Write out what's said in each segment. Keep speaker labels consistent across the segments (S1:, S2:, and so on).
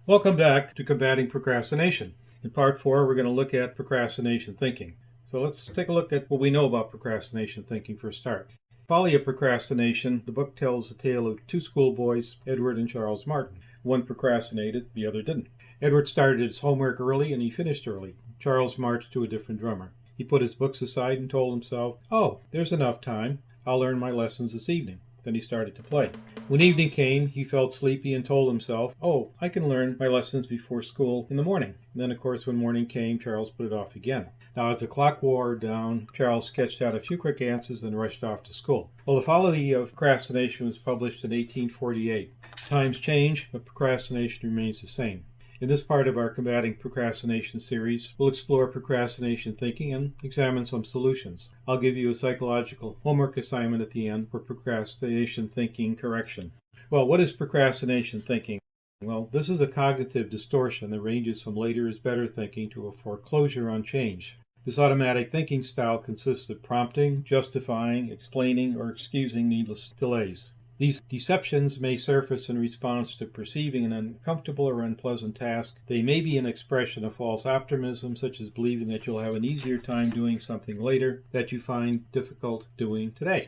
S1: Welcome back to Combating Procrastination. In part 4, we're going to look at procrastination thinking. So let's take a look at what we know about procrastination thinking for a start. Folly of Procrastination, the book tells the tale of two schoolboys, Edward and Charles Martin. One procrastinated, the other didn't. Edward started his homework early and he finished early. Charles marched to a different drummer. He put his books aside and told himself, "Oh, there's enough time. I'll learn my lessons this evening." Then he started to play. When evening came, he felt sleepy and told himself, "Oh, I can learn my lessons before school in the morning." And then, of course, when morning came, Charles put it off again. Now, as the clock wore down, Charles sketched out a few quick answers and rushed off to school. Well, the Folly of Procrastination was published in 1848. Times change, but procrastination remains the same. In this part of our Combating Procrastination series, we'll explore procrastination thinking and examine some solutions. I'll give you a psychological homework assignment at the end for procrastination thinking correction. Well, what is procrastination thinking? Well, this is a cognitive distortion that ranges from later is better thinking to a foreclosure on change. This automatic thinking style consists of prompting, justifying, explaining, or excusing needless delays. These deceptions may surface in response to perceiving an uncomfortable or unpleasant task. They may be an expression of false optimism, such as believing that you'll have an easier time doing something later that you find difficult doing today.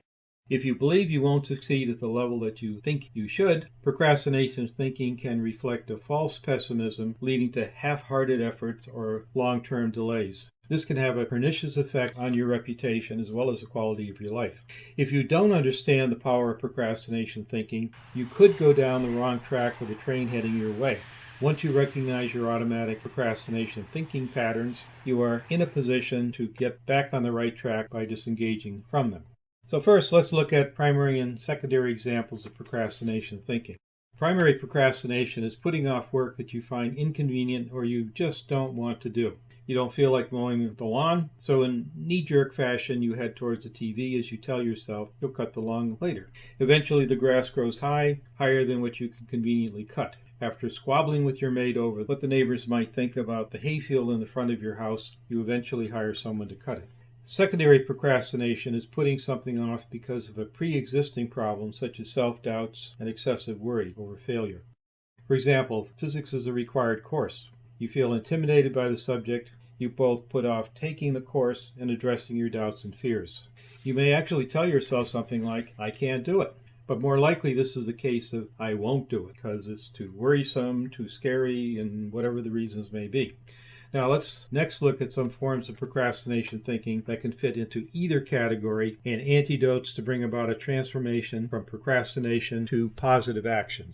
S1: If you believe you won't succeed at the level that you think you should, procrastination thinking can reflect a false pessimism leading to half-hearted efforts or long-term delays. This can have a pernicious effect on your reputation as well as the quality of your life. If you don't understand the power of procrastination thinking, you could go down the wrong track with a train heading your way. Once you recognize your automatic procrastination thinking patterns, you are in a position to get back on the right track by disengaging from them. So first, let's look at primary and secondary examples of procrastination thinking. Primary procrastination is putting off work that you find inconvenient or you just don't want to do. You don't feel like mowing the lawn, so in knee-jerk fashion you head towards the TV as you tell yourself you'll cut the lawn later. Eventually the grass grows high, higher than what you can conveniently cut. After squabbling with your maid over what the neighbors might think about the hayfield in the front of your house, you eventually hire someone to cut it. Secondary procrastination is putting something off because of a pre-existing problem such as self-doubts and excessive worry over failure. For example, physics is a required course. You feel intimidated by the subject. You both put off taking the course and addressing your doubts and fears. You may actually tell yourself something like, "I can't do it." But more likely this is the case of, "I won't do it," because it's too worrisome, too scary, and whatever the reasons may be. Now let's next look at some forms of procrastination thinking that can fit into either category and antidotes to bring about a transformation from procrastination to positive actions.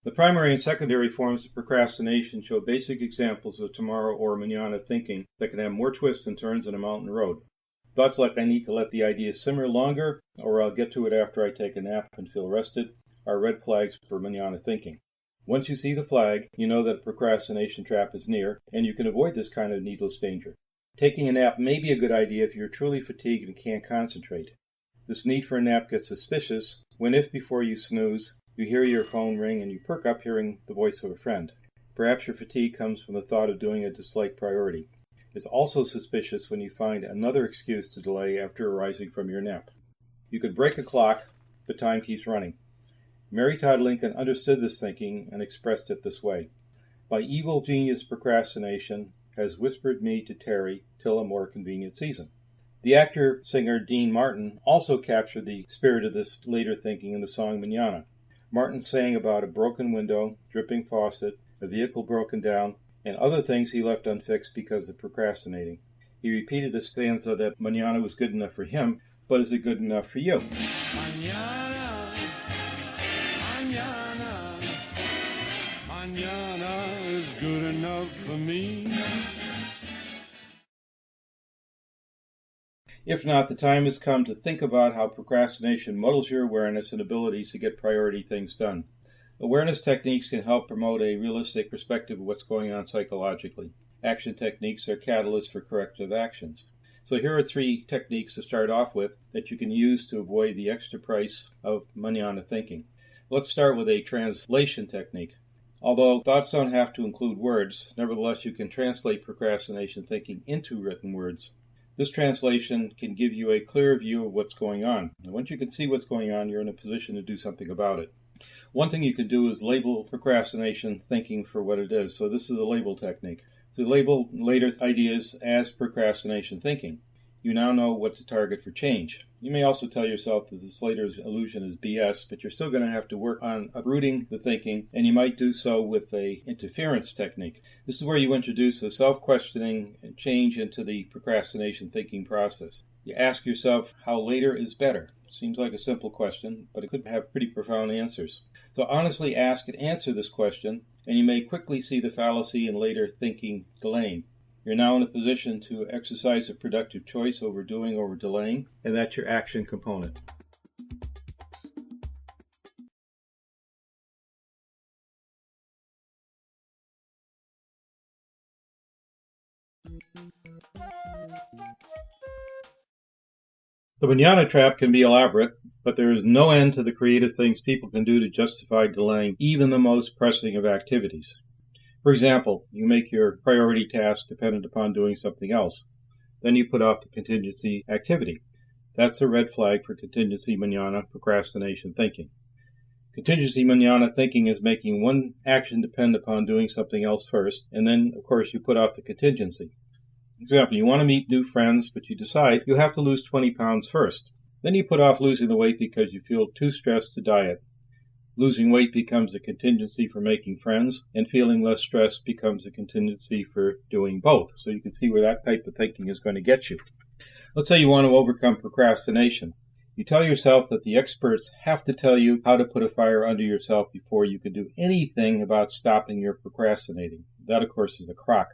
S1: The primary and secondary forms of procrastination show basic examples of tomorrow or mañana thinking that can have more twists and turns than a mountain road. Thoughts like "I need to let the idea simmer longer," or "I'll get to it after I take a nap and feel rested," are red flags for mañana thinking. Once you see the flag, you know that a procrastination trap is near, and you can avoid this kind of needless danger. Taking a nap may be a good idea if you're truly fatigued and can't concentrate. This need for a nap gets suspicious when, if before you snooze, you hear your phone ring and you perk up hearing the voice of a friend. Perhaps your fatigue comes from the thought of doing a disliked priority. It's also suspicious when you find another excuse to delay after arising from your nap. You could break a clock, but time keeps running. Mary Todd Lincoln understood this thinking and expressed it this way: "My evil genius procrastination has whispered me to tarry till a more convenient season." The actor-singer Dean Martin also captured the spirit of this later thinking in the song Mañana. Martin sang about a broken window, dripping faucet, a vehicle broken down, and other things he left unfixed because of procrastinating. He repeated a stanza that mañana was good enough for him, but is it good enough for you? Mañana, mañana, mañana is good enough for me. If not, the time has come to think about how procrastination muddles your awareness and abilities to get priority things done. Awareness techniques can help promote a realistic perspective of what's going on psychologically. Action techniques are catalysts for corrective actions. So here are 3 techniques to start off with that you can use to avoid the extra price of mañana thinking. Let's start with a translation technique. Although thoughts don't have to include words, nevertheless you can translate procrastination thinking into written words. This translation can give you a clear view of what's going on. And once you can see what's going on, you're in a position to do something about it. One thing you can do is label procrastination thinking for what it is. So this is a label technique. To label later ideas as procrastination thinking. You now know what to target for change. You may also tell yourself that this later illusion is BS, but you're still going to have to work on uprooting the thinking, and you might do so with an interference technique. This is where you introduce a self-questioning and change into the procrastination thinking process. You ask yourself how later is better. Seems like a simple question, but it could have pretty profound answers. So honestly ask and answer this question, and you may quickly see the fallacy in later thinking delaying. You're now in a position to exercise a productive choice over doing or delaying, and that's your action component. The Mañana trap can be elaborate, but there is no end to the creative things people can do to justify delaying even the most pressing of activities. For example, you make your priority task dependent upon doing something else. Then you put off the contingency activity. That's a red flag for contingency mañana procrastination thinking. Contingency mañana thinking is making one action depend upon doing something else first, and then, of course, you put off the contingency. For example, you want to meet new friends, but you decide you have to lose 20 pounds first. Then you put off losing the weight because you feel too stressed to diet. Losing weight becomes a contingency for making friends, and feeling less stressed becomes a contingency for doing both. So you can see where that type of thinking is going to get you. Let's say you want to overcome procrastination. You tell yourself that the experts have to tell you how to put a fire under yourself before you can do anything about stopping your procrastinating. That, of course, is a crock.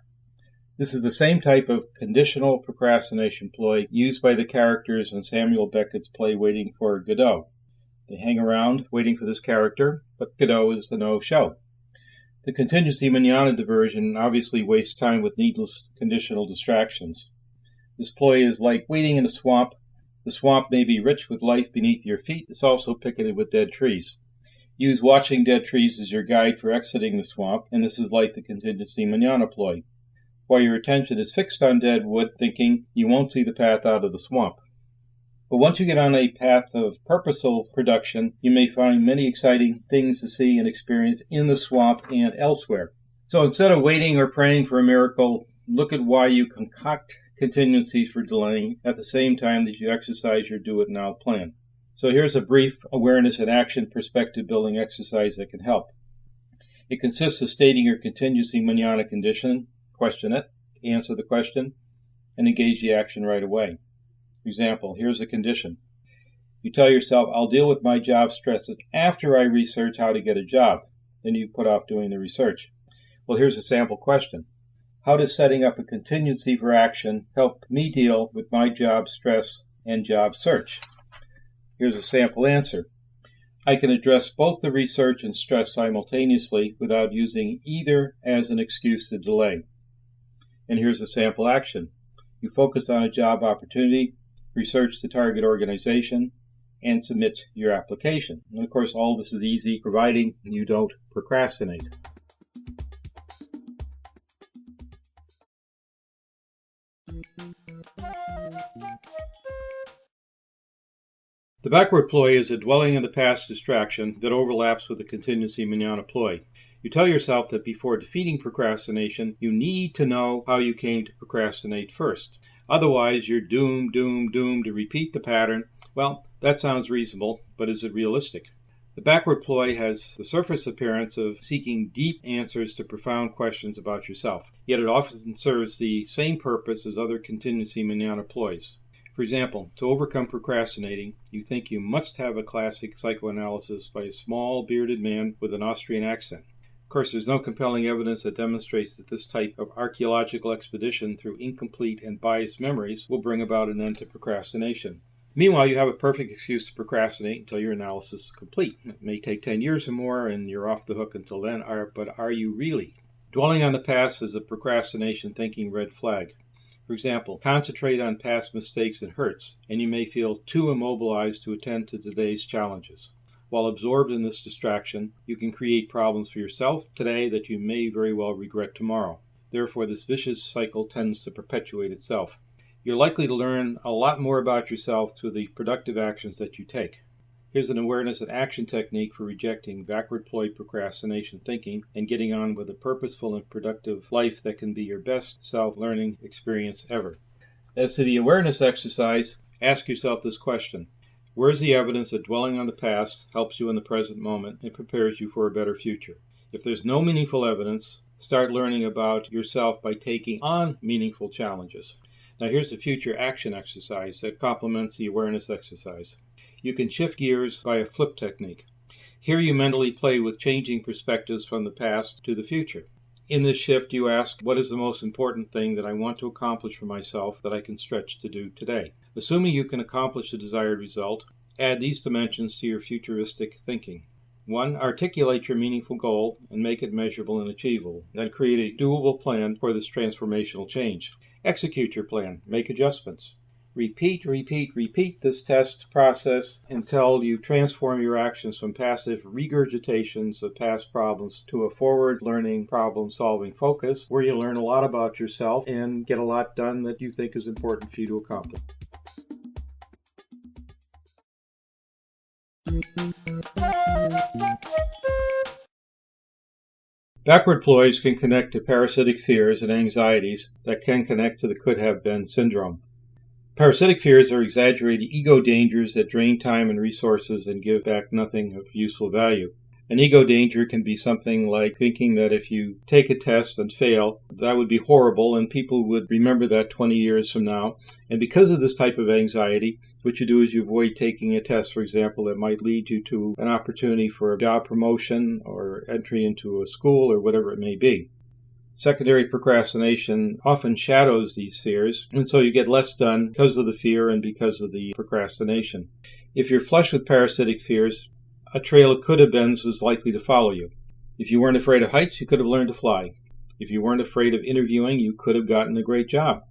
S1: This is the same type of conditional procrastination ploy used by the characters in Samuel Beckett's play Waiting for Godot. They hang around waiting for this character, but Godot is the no-show. The contingency mañana diversion obviously wastes time with needless conditional distractions. This ploy is like waiting in a swamp. The swamp may be rich with life beneath your feet. It's also picketed with dead trees. Use watching dead trees as your guide for exiting the swamp, and this is like the contingency mañana ploy. While your attention is fixed on dead wood thinking, you won't see the path out of the swamp. But once you get on a path of purposeful production, you may find many exciting things to see and experience in the swamp and elsewhere. So instead of waiting or praying for a miracle, look at why you concoct contingencies for delaying at the same time that you exercise your do-it-now plan. So here's a brief awareness and action perspective building exercise that can help. It consists of stating your contingency mañana condition, question it, answer the question, and engage the action right away. For example, here's a condition. You tell yourself, I'll deal with my job stresses after I research how to get a job. Then you put off doing the research. Well, here's a sample question. How does setting up a contingency for action help me deal with my job stress and job search? Here's a sample answer. I can address both the research and stress simultaneously without using either as an excuse to delay. And here's a sample action. You focus on a job opportunity, research the target organization, and submit your application. And of course, all this is easy, providing you don't procrastinate. The backward ploy is a dwelling in the past distraction that overlaps with the contingency mañana ploy. You tell yourself that before defeating procrastination, you need to know how you came to procrastinate first. Otherwise, you're doomed to repeat the pattern. Well, that sounds reasonable, but is it realistic? The backward ploy has the surface appearance of seeking deep answers to profound questions about yourself, yet it often serves the same purpose as other contingency mañana ploys. For example, to overcome procrastinating, you think you must have a classic psychoanalysis by a small, bearded man with an Austrian accent. Of course, there's no compelling evidence that demonstrates that this type of archaeological expedition through incomplete and biased memories will bring about an end to procrastination. Meanwhile, you have a perfect excuse to procrastinate until your analysis is complete. It may take 10 years or more, and you're off the hook until then, but are you really? Dwelling on the past is a procrastination thinking red flag. For example, concentrate on past mistakes and hurts, and you may feel too immobilized to attend to today's challenges. While absorbed in this distraction, you can create problems for yourself today that you may very well regret tomorrow. Therefore, this vicious cycle tends to perpetuate itself. You're likely to learn a lot more about yourself through the productive actions that you take. Here's an awareness and action technique for rejecting backward ploy procrastination thinking and getting on with a purposeful and productive life that can be your best self-learning experience ever. As to the awareness exercise, ask yourself this question. Where is the evidence that dwelling on the past helps you in the present moment and prepares you for a better future? If there's no meaningful evidence, start learning about yourself by taking on meaningful challenges. Now here's a future action exercise that complements the awareness exercise. You can shift gears by a flip technique. Here you mentally play with changing perspectives from the past to the future. In this shift, you ask, what is the most important thing that I want to accomplish for myself that I can stretch to do today? Assuming you can accomplish the desired result, add these dimensions to your futuristic thinking. 1. Articulate your meaningful goal and make it measurable and achievable. Then create a doable plan for this transformational change. Execute your plan. Make adjustments. Repeat this test process until you transform your actions from passive regurgitations of past problems to a forward-learning, problem-solving focus where you learn a lot about yourself and get a lot done that you think is important for you to accomplish. Backward ploys can connect to parasitic fears and anxieties that can connect to the could-have-been syndrome. Parasitic fears are exaggerated ego dangers that drain time and resources and give back nothing of useful value. An ego danger can be something like thinking that if you take a test and fail, that would be horrible and people would remember that 20 years from now. And because of this type of anxiety, what you do is you avoid taking a test, for example, that might lead you to an opportunity for a job promotion or entry into a school or whatever it may be. Secondary procrastination often shadows these fears, and so you get less done because of the fear and because of the procrastination. If you're flush with parasitic fears, a trail of could-have-beens is likely to follow you. If you weren't afraid of heights, you could have learned to fly. If you weren't afraid of interviewing, you could have gotten a great job.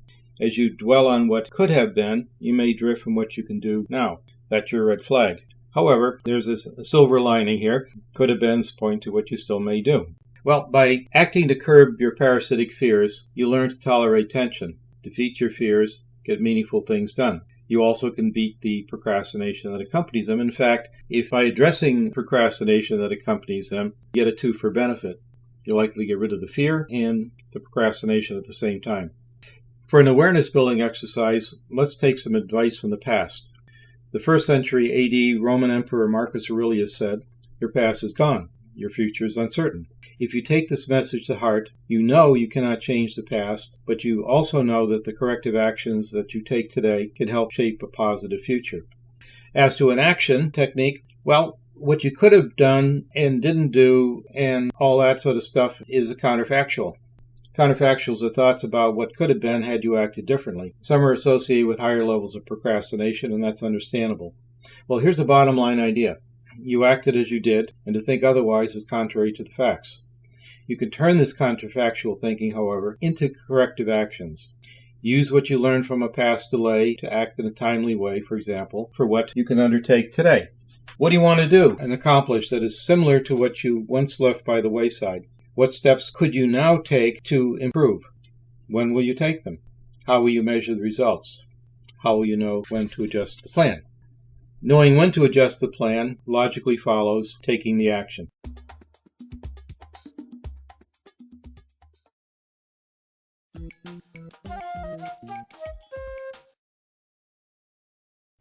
S1: As you dwell on what could have been, you may drift from what you can do now. That's your red flag. However, there's a silver lining here. Could-have-beens point to what you still may do. Well, by acting to curb your parasitic fears, you learn to tolerate tension, defeat your fears, get meaningful things done. You also can beat the procrastination that accompanies them. In fact, if by addressing procrastination that accompanies them, you get a 2 for benefit. You're likely to get rid of the fear and the procrastination at the same time. For an awareness-building exercise, let's take some advice from the past. The 1st century AD Roman Emperor Marcus Aurelius said, "Your past is gone. Your future is uncertain." If you take this message to heart, you know you cannot change the past, but you also know that the corrective actions that you take today can help shape a positive future. As to an action technique, well, what you could have done and didn't do and all that sort of stuff is a counterfactual. Counterfactuals are thoughts about what could have been had you acted differently. Some are associated with higher levels of procrastination, and that's understandable. Well, here's the bottom line idea. You acted as you did, and to think otherwise is contrary to the facts. You can turn this counterfactual thinking, however, into corrective actions. Use what you learned from a past delay to act in a timely way, for example, for what you can undertake today. What do you want to do and accomplish that is similar to what you once left by the wayside? What steps could you now take to improve? When will you take them? How will you measure the results? How will you know when to adjust the plan? Knowing when to adjust the plan logically follows taking the action.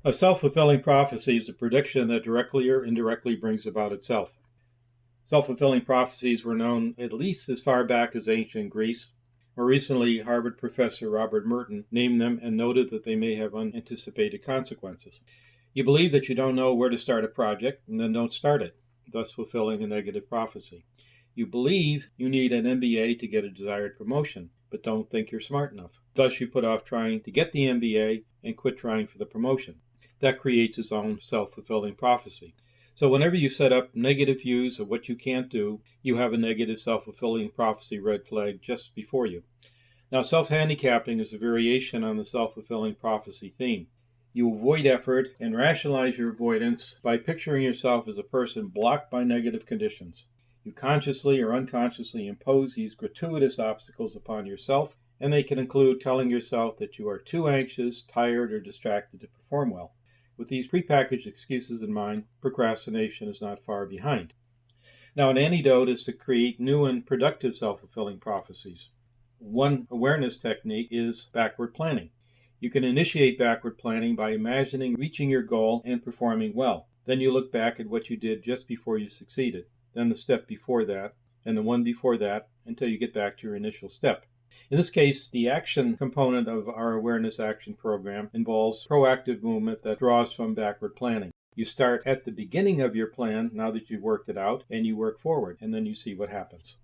S1: A self-fulfilling prophecy is a prediction that directly or indirectly brings about itself. Self-fulfilling prophecies were known at least as far back as ancient Greece. More recently, Harvard professor Robert Merton named them and noted that they may have unanticipated consequences. You believe that you don't know where to start a project, and then don't start it, thus fulfilling a negative prophecy. You believe you need an MBA to get a desired promotion, but don't think you're smart enough. Thus, you put off trying to get the MBA and quit trying for the promotion. That creates its own self-fulfilling prophecy. So whenever you set up negative views of what you can't do, you have a negative self-fulfilling prophecy red flag just before you. Now, self-handicapping is a variation on the self-fulfilling prophecy theme. You avoid effort and rationalize your avoidance by picturing yourself as a person blocked by negative conditions. You consciously or unconsciously impose these gratuitous obstacles upon yourself and they can include telling yourself that you are too anxious, tired, or distracted to perform well. With these prepackaged excuses in mind, procrastination is not far behind. Now, an antidote is to create new and productive self-fulfilling prophecies. One awareness technique is backward planning. You can initiate backward planning by imagining reaching your goal and performing well. Then you look back at what you did just before you succeeded, then the step before that, and the one before that, until you get back to your initial step. In this case, the action component of our awareness action program involves proactive movement that draws from backward planning. You start at the beginning of your plan, now that you've worked it out, and you work forward, and then you see what happens.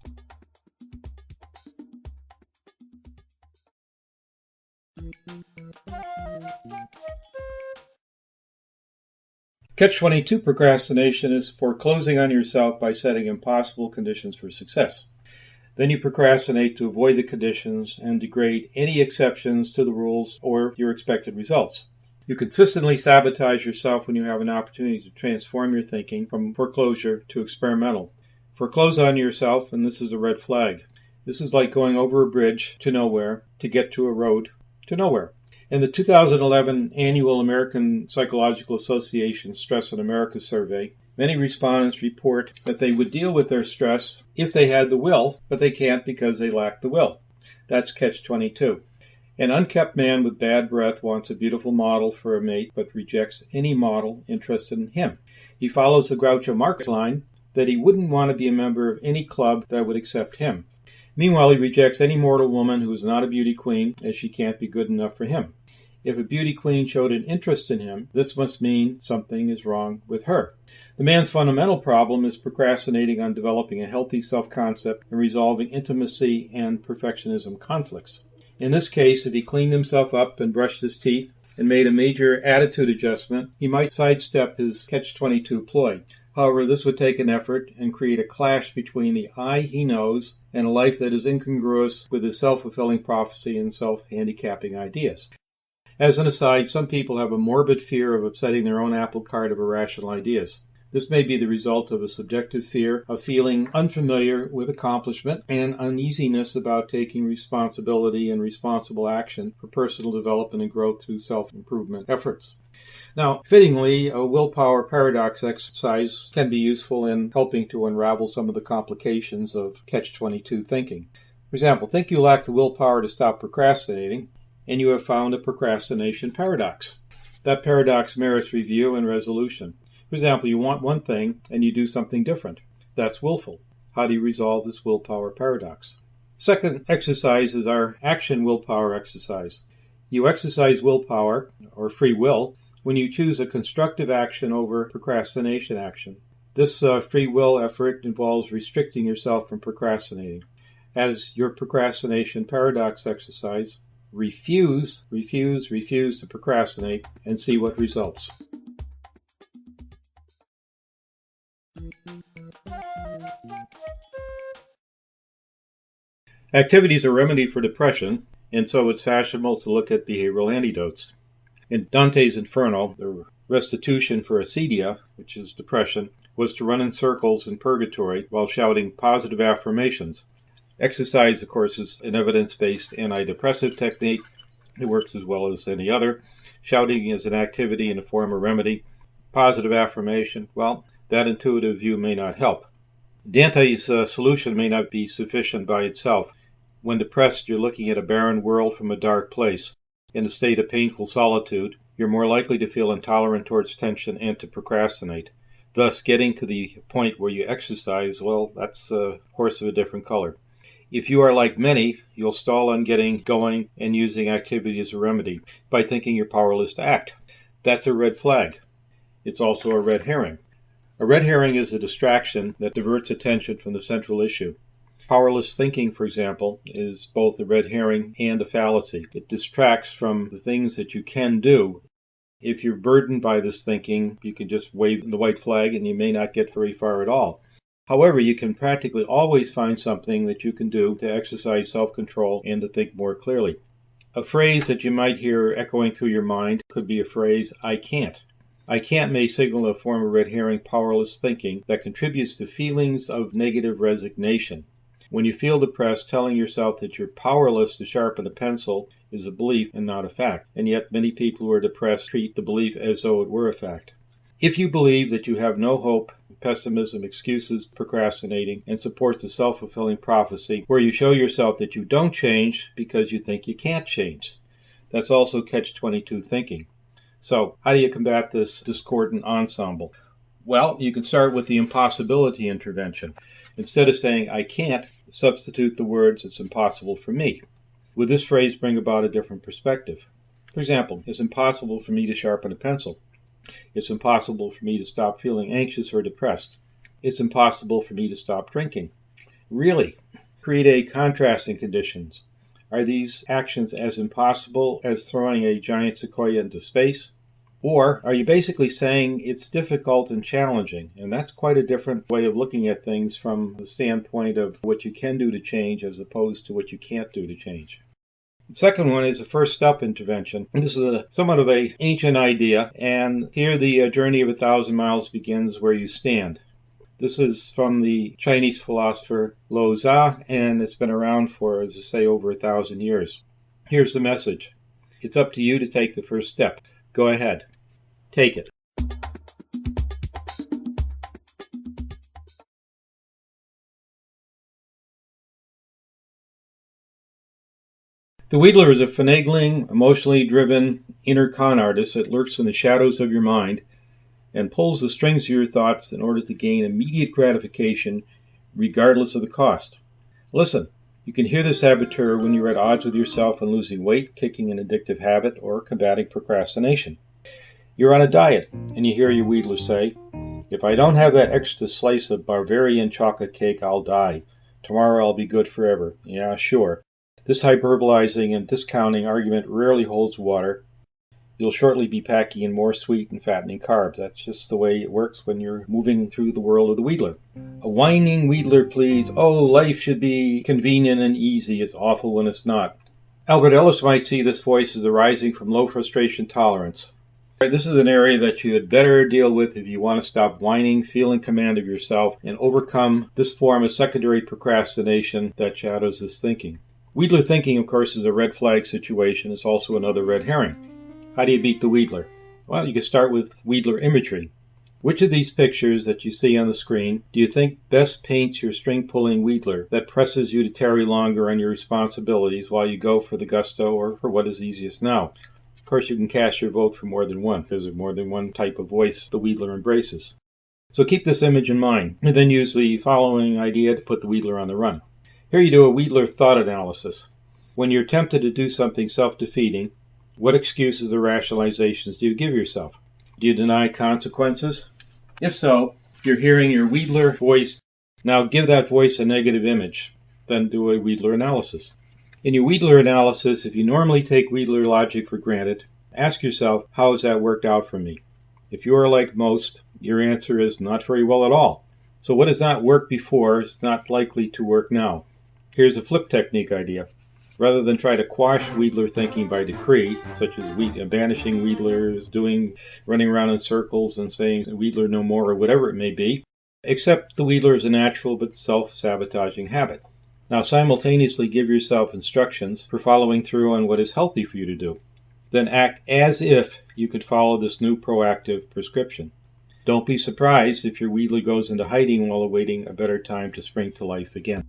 S1: Catch-22 procrastination is foreclosing on yourself by setting impossible conditions for success. Then you procrastinate to avoid the conditions and degrade any exceptions to the rules or your expected results. You consistently sabotage yourself when you have an opportunity to transform your thinking from foreclosure to experimental. Foreclose on yourself, and this is a red flag. This is like going over a bridge to nowhere to get to a road to nowhere. In the 2011 annual American Psychological Association Stress in America survey, many respondents report that they would deal with their stress if they had the will, but they can't because they lack the will. That's catch-22. An unkept man with bad breath wants a beautiful model for a mate, but rejects any model interested in him. He follows the Groucho Marx line that he wouldn't want to be a member of any club that would accept him. Meanwhile, he rejects any mortal woman who is not a beauty queen, as she can't be good enough for him. If a beauty queen showed an interest in him, this must mean something is wrong with her. The man's fundamental problem is procrastinating on developing a healthy self-concept and resolving intimacy and perfectionism conflicts. In this case, if he cleaned himself up and brushed his teeth and made a major attitude adjustment, he might sidestep his catch-22 ploy. However, this would take an effort and create a clash between the I he knows and a life that is incongruous with his self-fulfilling prophecy and self-handicapping ideas. As an aside, some people have a morbid fear of upsetting their own apple cart of irrational ideas. This may be the result of a subjective fear of feeling unfamiliar with accomplishment and uneasiness about taking responsibility and responsible action for personal development and growth through self-improvement efforts. Now, fittingly, a willpower paradox exercise can be useful in helping to unravel some of the complications of catch-22 thinking. For example, think you lack the willpower to stop procrastinating, and you have found a procrastination paradox. That paradox merits review and resolution. For example, you want one thing and you do something different. That's willful. How do you resolve this willpower paradox? Second exercise is our action willpower exercise. You exercise willpower, or free will, when you choose a constructive action over procrastination action. This free will effort involves restricting yourself from procrastinating. As your procrastination paradox exercise, refuse to procrastinate and see what results. Activity is a remedy for depression, and so it's fashionable to look at behavioral antidotes. In Dante's Inferno, the restitution for acedia, which is depression, was to run in circles in purgatory while shouting positive affirmations. Exercise, of course, is an evidence-based antidepressive technique. It works as well as any other. Shouting is an activity and a form of remedy. Positive affirmation, well, that intuitive view may not help. Dante's solution may not be sufficient by itself. When depressed, you're looking at a barren world from a dark place. In a state of painful solitude, you're more likely to feel intolerant towards tension and to procrastinate. Thus, getting to the point where you exercise, well, that's a horse of a different color. If you are like many, you'll stall on getting going and using activity as a remedy by thinking you're powerless to act. That's a red flag. It's also a red herring. A red herring is a distraction that diverts attention from the central issue. Powerless thinking, for example, is both a red herring and a fallacy. It distracts from the things that you can do. If you're burdened by this thinking, you can just wave the white flag and you may not get very far at all. However, you can practically always find something that you can do to exercise self-control and to think more clearly. A phrase that you might hear echoing through your mind could be a phrase, I can't. I can't may signal a form of red herring powerless thinking that contributes to feelings of negative resignation. When you feel depressed, telling yourself that you're powerless to sharpen a pencil is a belief and not a fact. And yet many people who are depressed treat the belief as though it were a fact. If you believe that you have no hope, pessimism excuses procrastinating and supports a self-fulfilling prophecy where you show yourself that you don't change because you think you can't change. That's also catch-22 thinking. So, how do you combat this discordant ensemble? Well, you can start with the impossibility intervention. Instead of saying, I can't, substitute the words, it's impossible for me. With this phrase, bring about a different perspective. For example, it's impossible for me to sharpen a pencil. It's impossible for me to stop feeling anxious or depressed. It's impossible for me to stop drinking. Really? Create a contrasting conditions. Are these actions as impossible as throwing a giant sequoia into space? Or are you basically saying it's difficult and challenging? And that's quite a different way of looking at things from the standpoint of what you can do to change as opposed to what you can't do to change. The second one is a first step intervention. This is somewhat of an ancient idea, and here the journey of 1,000 miles begins where you stand. This is from the Chinese philosopher Lao Tzu, and it's been around for, as I say, over 1,000 years. Here's the message. It's up to you to take the first step. Go ahead. Take it. The Wheedler is a finagling, emotionally driven inner con artist that lurks in the shadows of your mind and pulls the strings of your thoughts in order to gain immediate gratification regardless of the cost. Listen, you can hear the saboteur when you're at odds with yourself and losing weight, kicking an addictive habit, or combating procrastination. You're on a diet, and you hear your Wheedler say, if I don't have that extra slice of Bavarian chocolate cake, I'll die. Tomorrow I'll be good forever. Yeah, sure. This hyperbolizing and discounting argument rarely holds water. You'll shortly be packing in more sweet and fattening carbs. That's just the way it works when you're moving through the world of the Wheedler. A whining Wheedler pleads, oh, life should be convenient and easy. It's awful when it's not. Albert Ellis might see this voice as arising from low frustration tolerance. This is an area that you had better deal with if you want to stop whining, feel in command of yourself, and overcome this form of secondary procrastination that shadows this thinking. Wheedler thinking, of course, is a red flag situation. It's also another red herring. How do you beat the Wheedler? Well, you can start with Wheedler imagery. Which of these pictures that you see on the screen do you think best paints your string-pulling Wheedler that presses you to tarry longer on your responsibilities while you go for the gusto or for what is easiest now? Of course, you can cast your vote for more than one because there's more than one type of voice the Wheedler embraces. So keep this image in mind and then use the following idea to put the Wheedler on the run. Here you do a Wheedler thought analysis. When you're tempted to do something self-defeating, what excuses or rationalizations do you give yourself? Do you deny consequences? If so, you're hearing your Wheedler voice. Now give that voice a negative image. Then do a Wheedler analysis. In your Wheedler analysis, if you normally take Wheedler logic for granted, ask yourself, how has that worked out for me? If you are like most, your answer is not very well at all. So what has not worked before is not likely to work now. Here's a flip technique idea. Rather than try to quash Wheedler thinking by decree, such as banishing Wheedlers, running around in circles and saying Wheedler no more or whatever it may be, accept the Wheedler as a natural but self-sabotaging habit. Now simultaneously give yourself instructions for following through on what is healthy for you to do. Then act as if you could follow this new proactive prescription. Don't be surprised if your Wheedler goes into hiding while awaiting a better time to spring to life again.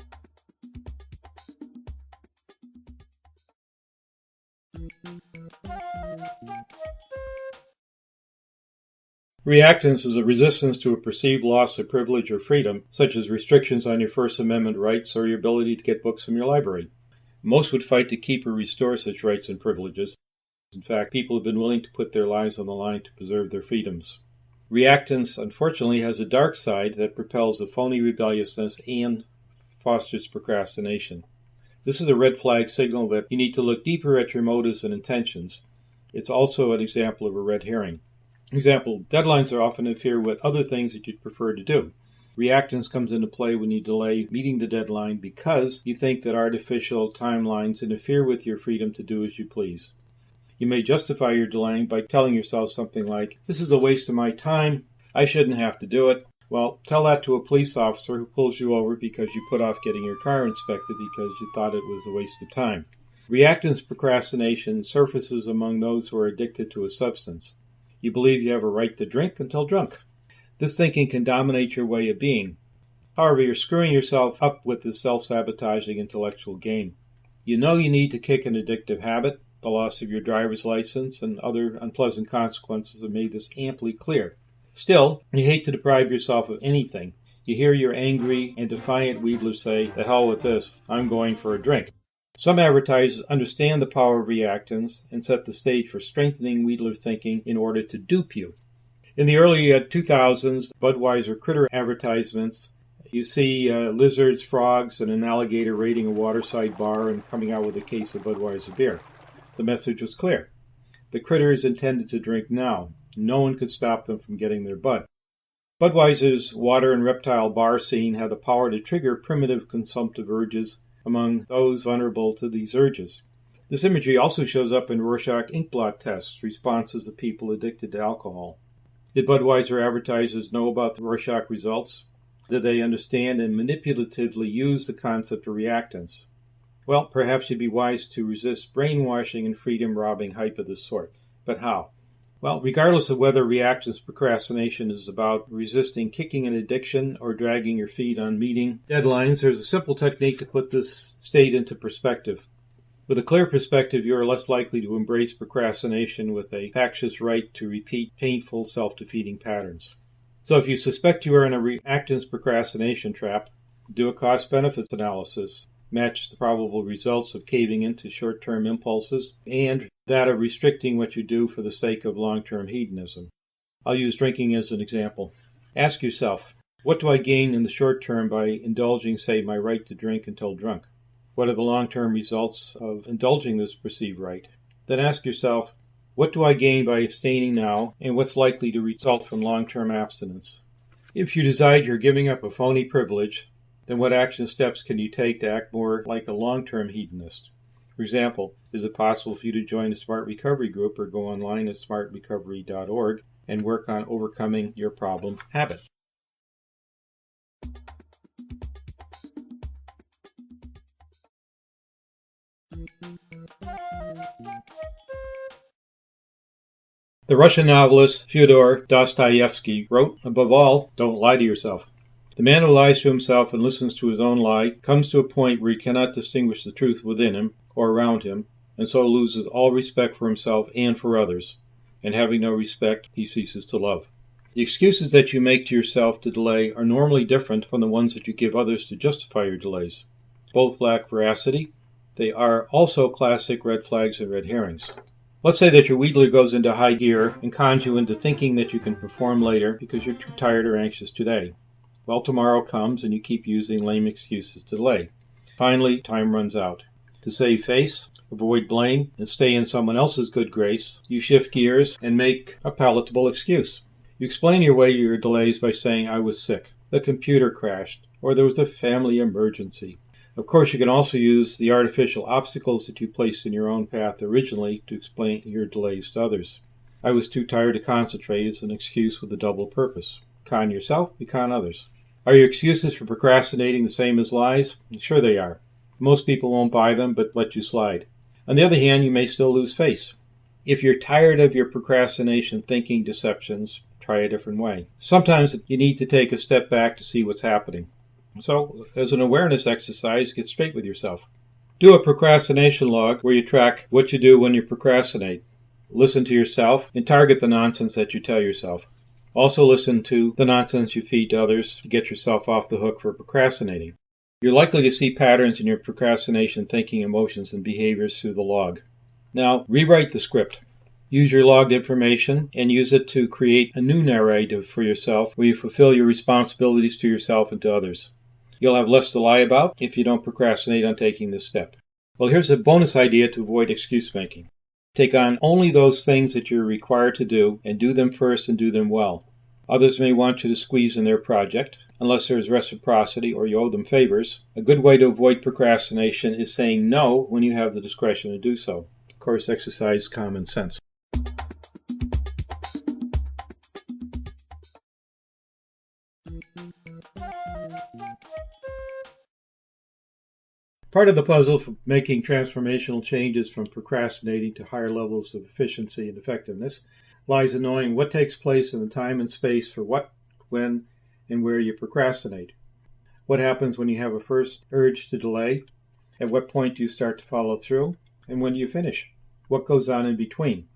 S1: Reactance is a resistance to a perceived loss of privilege or freedom, such as restrictions on your First Amendment rights or your ability to get books from your library. Most would fight to keep or restore such rights and privileges. In fact, people have been willing to put their lives on the line to preserve their freedoms. Reactance, unfortunately, has a dark side that propels a phony rebelliousness and fosters procrastination. This is a red flag signal that you need to look deeper at your motives and intentions. It's also an example of a red herring. For example, deadlines are often interfere with other things that you'd prefer to do. Reactance comes into play when you delay meeting the deadline because you think that artificial timelines interfere with your freedom to do as you please. You may justify your delaying by telling yourself something like, this is a waste of my time, I shouldn't have to do it, Well, tell that to a police officer who pulls you over because you put off getting your car inspected because you thought it was a waste of time. Reactance procrastination surfaces among those who are addicted to a substance. You believe you have a right to drink until drunk. This thinking can dominate your way of being. However, you're screwing yourself up with this self-sabotaging intellectual game. You know you need to kick an addictive habit. The loss of your driver's license and other unpleasant consequences have made this amply clear. Still, you hate to deprive yourself of anything. You hear your angry and defiant Wheedler say, "The hell with this, I'm going for a drink." Some advertisers understand the power of reactance and set the stage for strengthening Wheedler thinking in order to dupe you. In the early 2000s, Budweiser critter advertisements, you see lizards, frogs, and an alligator raiding a waterside bar and coming out with a case of Budweiser beer. The message was clear. The critter is intended to drink now. No one could stop them from getting their bud. Budweiser's water and reptile bar scene had the power to trigger primitive consumptive urges among those vulnerable to these urges. This imagery also shows up in Rorschach inkblot tests, responses of people addicted to alcohol. Did Budweiser advertisers know about the Rorschach results? Did they understand and manipulatively use the concept of reactance? Well, perhaps you'd be wise to resist brainwashing and freedom-robbing hype of this sort. But how? Well, regardless of whether reactance procrastination is about resisting kicking an addiction or dragging your feet on meeting deadlines, there's a simple technique to put this state into perspective. With a clear perspective, you are less likely to embrace procrastination with a factious right to repeat painful, self-defeating patterns. So if you suspect you are in a reactance procrastination trap, do a cost-benefits analysis. Match the probable results of caving into short-term impulses and that of restricting what you do for the sake of long-term hedonism. I'll use drinking as an example. Ask yourself, what do I gain in the short term by indulging, say, my right to drink until drunk? What are the long-term results of indulging this perceived right? Then ask yourself, what do I gain by abstaining now, and what's likely to result from long-term abstinence? If you decide you're giving up a phony privilege, then what action steps can you take to act more like a long-term hedonist? For example, is it possible for you to join a Smart Recovery group or go online at smartrecovery.org and work on overcoming your problem habit? The Russian novelist Fyodor Dostoevsky wrote, "Above all, don't lie to yourself. The man who lies to himself and listens to his own lie comes to a point where he cannot distinguish the truth within him or around him, and so loses all respect for himself and for others, and having no respect, he ceases to love." The excuses that you make to yourself to delay are normally different from the ones that you give others to justify your delays. Both lack veracity. They are also classic red flags and red herrings. Let's say that your Wheedler goes into high gear and cons you into thinking that you can perform later because you're too tired or anxious today. Well, tomorrow comes and you keep using lame excuses to delay. Finally, time runs out. To save face, avoid blame, and stay in someone else's good grace, you shift gears and make a palatable excuse. You explain your way to your delays by saying, "I was sick, the computer crashed, or there was a family emergency." Of course, you can also use the artificial obstacles that you placed in your own path originally to explain your delays to others. "I was too tired to concentrate" is an excuse with a double purpose. Con yourself, you con others. Are your excuses for procrastinating the same as lies? Sure they are. Most people won't buy them, but let you slide. On the other hand, you may still lose face. If you're tired of your procrastination thinking deceptions, try a different way. Sometimes you need to take a step back to see what's happening. So, as an awareness exercise, get straight with yourself. Do a procrastination log where you track what you do when you procrastinate. Listen to yourself and target the nonsense that you tell yourself. Also listen to the nonsense you feed to others to get yourself off the hook for procrastinating. You're likely to see patterns in your procrastination thinking, emotions, and behaviors through the log. Now, rewrite the script. Use your logged information and use it to create a new narrative for yourself where you fulfill your responsibilities to yourself and to others. You'll have less to lie about if you don't procrastinate on taking this step. Well, here's a bonus idea to avoid excuse making. Take on only those things that you're required to do and do them first and do them well. Others may want you to squeeze in their project, unless there's reciprocity or you owe them favors. A good way to avoid procrastination is saying no when you have the discretion to do so. Of course, exercise common sense. Part of the puzzle for making transformational changes from procrastinating to higher levels of efficiency and effectiveness lies in knowing what takes place in the time and space for what, when, and where you procrastinate. What happens when you have a first urge to delay? At what point do you start to follow through? And when do you finish? What goes on in between?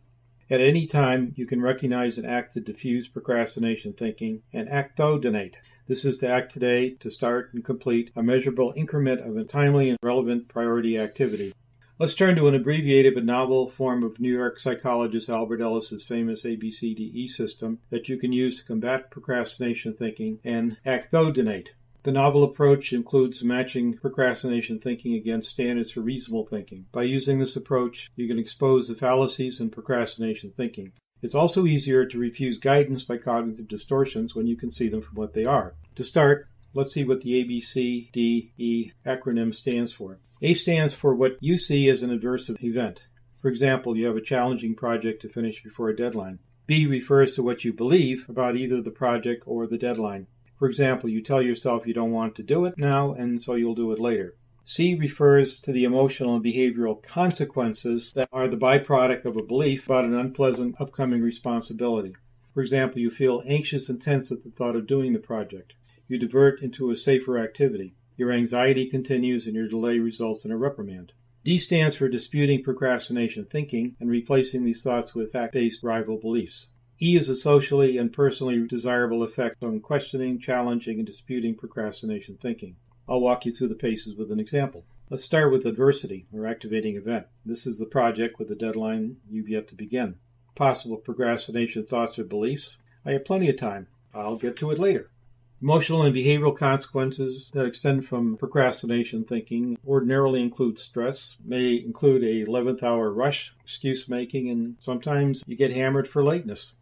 S1: At any time, you can recognize and act to diffuse procrastination thinking and actodinate. This is to act today to start and complete a measurable increment of a timely and relevant priority activity. Let's turn to an abbreviated but novel form of New York psychologist Albert Ellis's famous ABCDE system that you can use to combat procrastination thinking and actodinate. The novel approach includes matching procrastination thinking against standards for reasonable thinking. By using this approach, you can expose the fallacies in procrastination thinking. It's also easier to refuse guidance by cognitive distortions when you can see them for what they are. To start, let's see what the ABCDE acronym stands for. A stands for what you see as an adverse event. For example, you have a challenging project to finish before a deadline. B refers to what you believe about either the project or the deadline. For example, you tell yourself you don't want to do it now, and so you'll do it later. C refers to the emotional and behavioral consequences that are the byproduct of a belief about an unpleasant upcoming responsibility. For example, you feel anxious and tense at the thought of doing the project. You divert into a safer activity. Your anxiety continues and your delay results in a reprimand. D stands for disputing procrastination thinking and replacing these thoughts with fact-based rival beliefs. E is a socially and personally desirable effect on questioning, challenging, and disputing procrastination thinking. I'll walk you through the paces with an example. Let's start with adversity, or activating event. This is the project with a deadline you've yet to begin. Possible procrastination thoughts or beliefs. I have plenty of time. I'll get to it later. Emotional and behavioral consequences that extend from procrastination thinking ordinarily include stress, may include a 11th hour rush, excuse making, and sometimes you get hammered for lateness.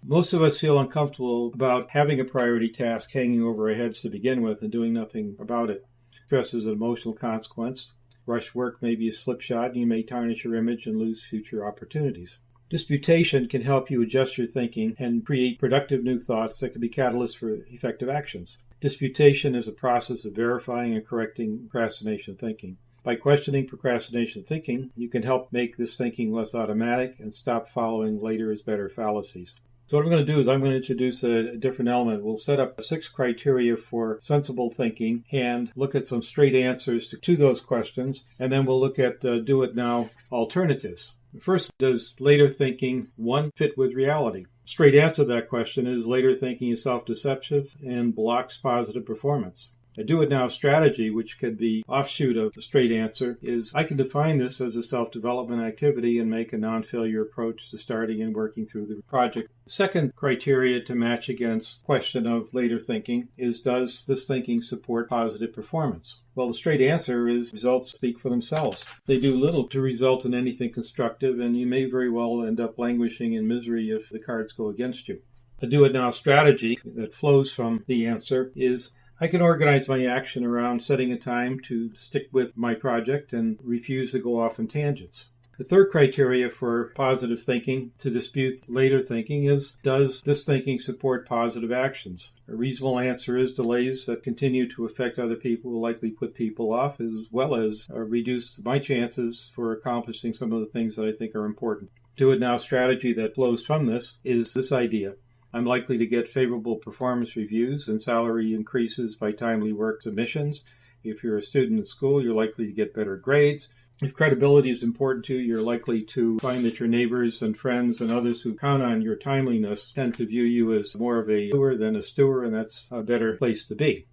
S1: Most of us feel uncomfortable about having a priority task hanging over our heads to begin with and doing nothing about it. Stress is an emotional consequence. Rush work may be a slip shot and you may tarnish your image and lose future opportunities. Disputation can help you adjust your thinking and create productive new thoughts that can be catalysts for effective actions. Disputation is a process of verifying and correcting procrastination thinking. By questioning procrastination thinking, you can help make this thinking less automatic and stop following later is better fallacies. So what I'm going to do is I'm going to introduce a different element. We'll set up 6 criteria for sensible thinking and look at some straight answers to those questions, and then we'll look at do it now alternatives. First, does later thinking, 1, fit with reality? Straight answer to that question is later thinking is self-deceptive and blocks positive performance. A do-it-now strategy, which could be offshoot of the straight answer, is I can define this as a self-development activity and make a non-failure approach to starting and working through the project. Second criteria to match against question of later thinking is does this thinking support positive performance? Well, the straight answer is results speak for themselves. They do little to result in anything constructive, and you may very well end up languishing in misery if the cards go against you. A do-it-now strategy that flows from the answer is I can organize my action around setting a time to stick with my project and refuse to go off on tangents. The third criteria for positive thinking to dispute later thinking is, does this thinking support positive actions? A reasonable answer is delays that continue to affect other people will likely put people off as well as reduce my chances for accomplishing some of the things that I think are important. Do-it-now strategy that flows from this is this idea. I'm likely to get favorable performance reviews and salary increases by timely work submissions. If you're a student in school, you're likely to get better grades. If credibility is important to you, you're likely to find that your neighbors and friends and others who count on your timeliness tend to view you as more of a doer than a steward, and that's a better place to be.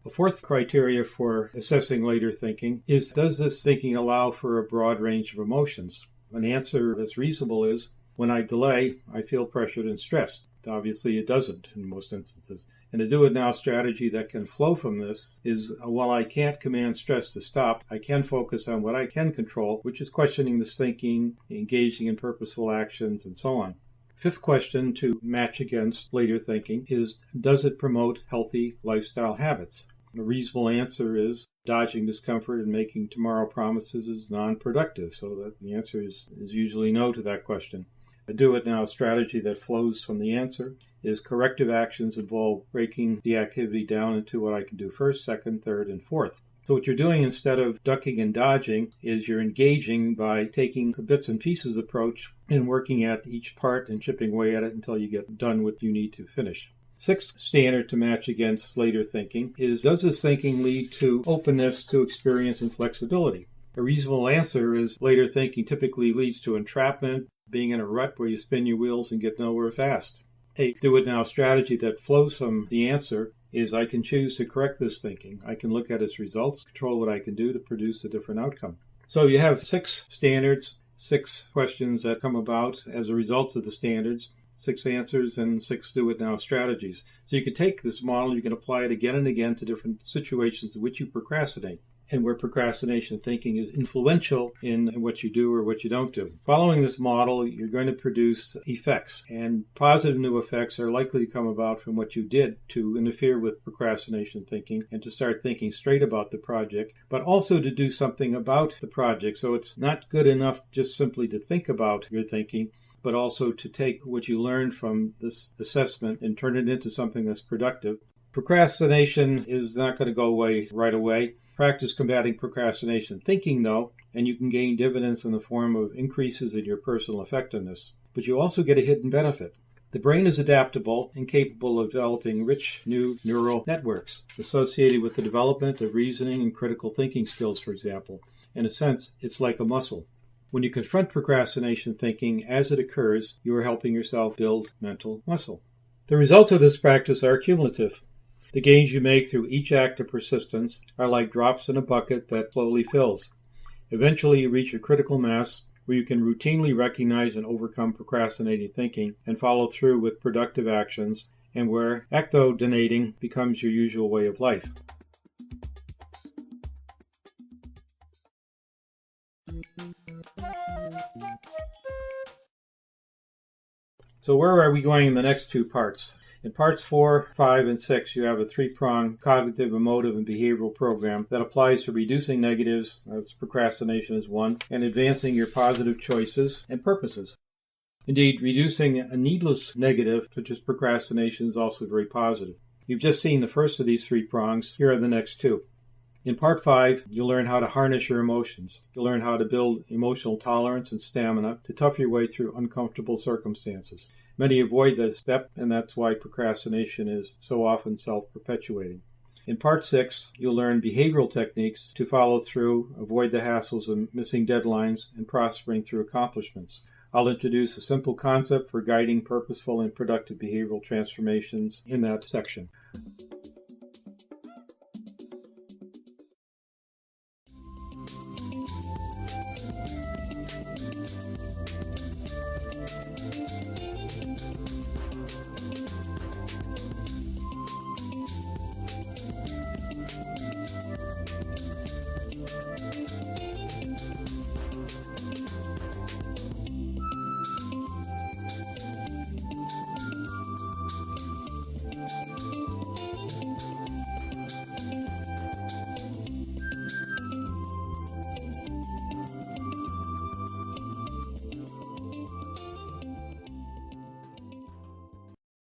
S1: The fourth criteria for assessing later thinking is, does this thinking allow for a broad range of emotions? An answer that's reasonable is, when I delay, I feel pressured and stressed. Obviously, it doesn't in most instances. And a do-it-now strategy that can flow from this is, while I can't command stress to stop, I can focus on what I can control, which is questioning this thinking, engaging in purposeful actions, and so on. Fifth question to match against later thinking is, does it promote healthy lifestyle habits? A reasonable answer is, dodging discomfort and making tomorrow promises is non-productive. So that the answer is usually no to that question. A do-it-now strategy that flows from the answer is corrective actions involve breaking the activity down into what I can do first, second, third, and fourth. So what you're doing instead of ducking and dodging is you're engaging by taking a bits and pieces approach and working at each part and chipping away at it until you get done what you need to finish. Sixth standard to match against later thinking is, does this thinking lead to openness to experience and flexibility? A reasonable answer is later thinking typically leads to entrapment, being in a rut where you spin your wheels and get nowhere fast. A do-it-now strategy that flows from the answer is, I can choose to correct this thinking. I can look at its results, control what I can do to produce a different outcome. So you have 6 standards, 6 questions that come about as a result of the standards, 6 answers, and 6 do-it-now strategies. So you can take this model, you can apply it again and again to different situations in which you procrastinate, and where procrastination thinking is influential in what you do or what you don't do. Following this model, you're going to produce effects, and positive new effects are likely to come about from what you did to interfere with procrastination thinking and to start thinking straight about the project, but also to do something about the project. So it's not good enough just simply to think about your thinking, but also to take what you learned from this assessment and turn it into something that's productive. Procrastination is not going to go away right away. Practice combating procrastination thinking, though, and you can gain dividends in the form of increases in your personal effectiveness. But you also get a hidden benefit. The brain is adaptable and capable of developing rich new neural networks associated with the development of reasoning and critical thinking skills, for example. In a sense, it's like a muscle. When you confront procrastination thinking as it occurs, you are helping yourself build mental muscle. The results of this practice are cumulative. The gains you make through each act of persistence are like drops in a bucket that slowly fills. Eventually, you reach a critical mass where you can routinely recognize and overcome procrastinating thinking and follow through with productive actions, and where ectodonating becomes your usual way of life. So where are we going in the next 2 parts? In parts 4, 5, and 6, you have a 3-pronged cognitive, emotive, and behavioral program that applies to reducing negatives, as procrastination is one, and advancing your positive choices and purposes. Indeed, reducing a needless negative, such as procrastination, is also very positive. You've just seen the first of these 3 prongs. Here are the next 2. In part 5, you'll learn how to harness your emotions. You'll learn how to build emotional tolerance and stamina to tough your way through uncomfortable circumstances. Many avoid this step, and that's why procrastination is so often self-perpetuating. In part 6, you'll learn behavioral techniques to follow through, avoid the hassles of missing deadlines, and prospering through accomplishments. I'll introduce a simple concept for guiding purposeful and productive behavioral transformations in that section.